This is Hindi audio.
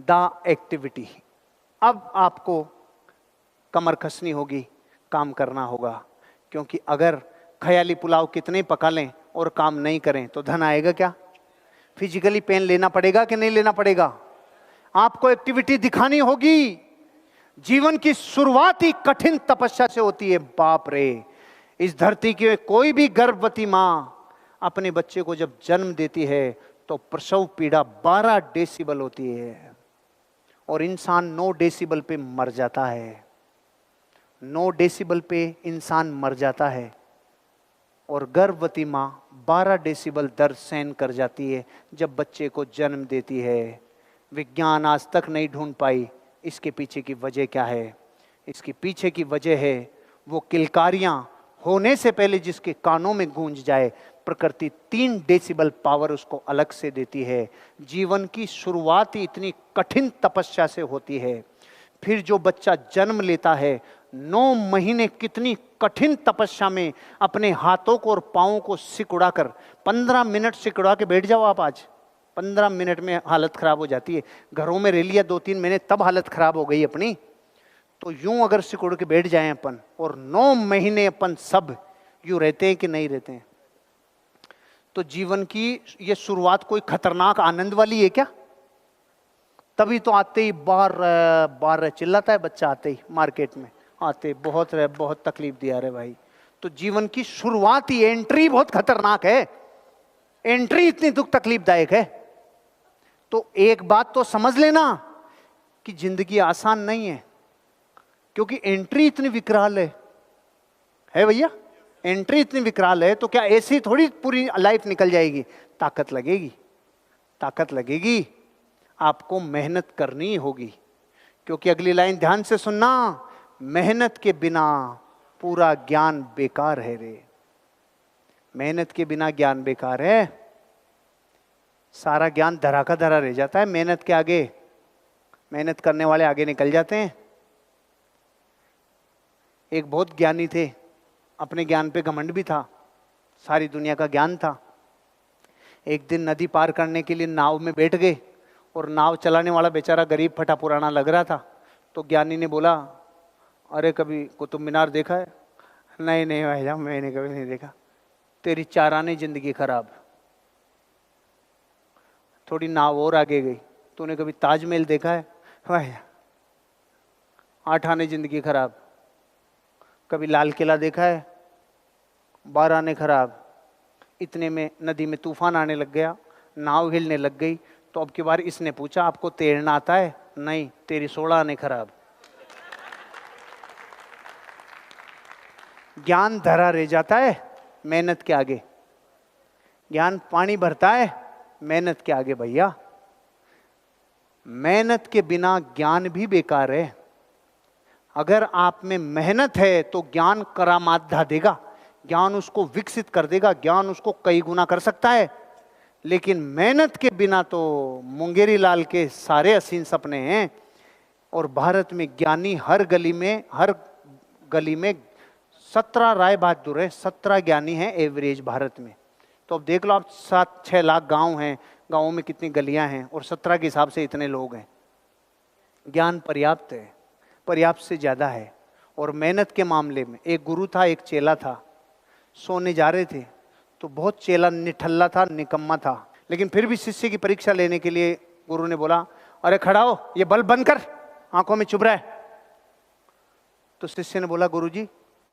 The activity. अब आपको कमर कसनी होगी, काम करना होगा, क्योंकि अगर ख्याली पुलाव कितने पका लें और काम नहीं करें तो धन आएगा क्या? फिजिकली पेन लेना पड़ेगा कि नहीं लेना पड़ेगा? आपको एक्टिविटी दिखानी होगी। जीवन की शुरुआत ही कठिन तपस्या से होती है। बाप रे, इस धरती की कोई भी गर्भवती मां अपने बच्चे को जब जन्म देती है तो प्रसव पीड़ा 12 डेसिबल होती है और इंसान 9 डेसिबल पे मर जाता है। 9 डेसिबल पे इंसान मर जाता है और गर्भवती मां 12 डेसिबल दर्द सहन कर जाती है जब बच्चे को जन्म देती है। विज्ञान आज तक नहीं ढूंढ पाई इसके पीछे की वजह क्या है। इसके पीछे की वजह है वो किलकारियां होने से पहले जिसके कानों में गूंज जाए, प्रकृति 3 डेसिबल पावर उसको अलग से देती है। जीवन की शुरुआत ही इतनी कठिन तपस्या से होती है। फिर जो बच्चा जन्म लेता है 9 महीने कितनी कठिन तपस्या में अपने हाथों को और पाँवों को सिकुड़ा कर, 15 मिनट सिकुड़ा के बैठ जाओ आप आज, 15 मिनट में हालत खराब हो जाती है। घरों में रह लिया 2-3 महीने तब हालत खराब हो गई अपनी। तो यूं अगर सिकुड़ के बैठ जाएं अपन और 9 महीने अपन सब यूं रहते हैं कि नहीं रहते हैं, तो जीवन की ये शुरुआत कोई खतरनाक आनंद वाली है क्या? तभी तो आते ही बाहर चिल्लाता है बच्चा, आते ही मार्केट में आते बहुत तकलीफ दिया रे भाई। तो जीवन की शुरुआत ही, एंट्री बहुत खतरनाक है, एंट्री इतनी दुख तकलीफदायक है। तो एक बात तो समझ लेना कि जिंदगी आसान नहीं है, क्योंकि एंट्री इतनी विकराल है भैया। एंट्री इतनी विकराल है तो क्या ऐसी थोड़ी पूरी लाइफ निकल जाएगी? ताकत लगेगी, ताकत लगेगी, आपको मेहनत करनी होगी। क्योंकि अगली लाइन ध्यान से सुनना, मेहनत के बिना पूरा ज्ञान बेकार है रे। मेहनत के बिना ज्ञान बेकार है, सारा ज्ञान धरा का धरा रह जाता है मेहनत के आगे। मेहनत करने वाले आगे निकल जाते हैं। एक बहुत ज्ञानी थे, अपने ज्ञान पे घमंड भी था, सारी दुनिया का ज्ञान था। एक दिन नदी पार करने के लिए नाव में बैठ गए और नाव चलाने वाला बेचारा गरीब फटा पुराना लग रहा था। तो ज्ञानी ने बोला, अरे कभी कुतुब मीनार देखा है? नहीं नहीं भाई साहब, मैंने कभी नहीं देखा। तेरी 4 आने जिंदगी खराब। थोड़ी नाव और आगे गई, तूने कभी ताजमहल देखा है? भाई 8 आने जिंदगी खराब। कभी लाल किला देखा है? 12 आने खराब। इतने में नदी में तूफान आने लग गया, नाव हिलने लग गई। तो अब की बार इसने पूछा, आपको तैरना आता है? नहीं, तेरी 16 आने खराब। ज्ञान धरा रह जाता है मेहनत के आगे, ज्ञान पानी भरता है मेहनत के आगे भैया। मेहनत के बिना ज्ञान भी बेकार है। अगर आप में मेहनत है तो ज्ञान करामात ढा देगा, ज्ञान उसको विकसित कर देगा, ज्ञान उसको कई गुना कर सकता है। लेकिन मेहनत के बिना तो मुंगेरी लाल के सारे हसीन सपने हैं। और भारत में ज्ञानी हर गली में 17 राय बहादुर है, 17 ज्ञानी हैं एवरेज भारत में। तो अब देख लो आप, 7-6 लाख गांव हैं, गांवों में कितनी गलियां हैं और 17 के हिसाब से इतने लोग हैं। ज्ञान पर्याप्त है, पर्याप्त से ज़्यादा है। और मेहनत के मामले में एक गुरु था, एक चेला था। सोने जा रहे थे तो बहुत चेला निठल्ला था, निकम्मा था, लेकिन फिर भी शिष्य की परीक्षा लेने के लिए गुरु ने बोला, अरे खड़ा हो, ये बल्ब बंद कर, आंखों में चुभ रहा है। तो शिष्य ने बोला, गुरु जी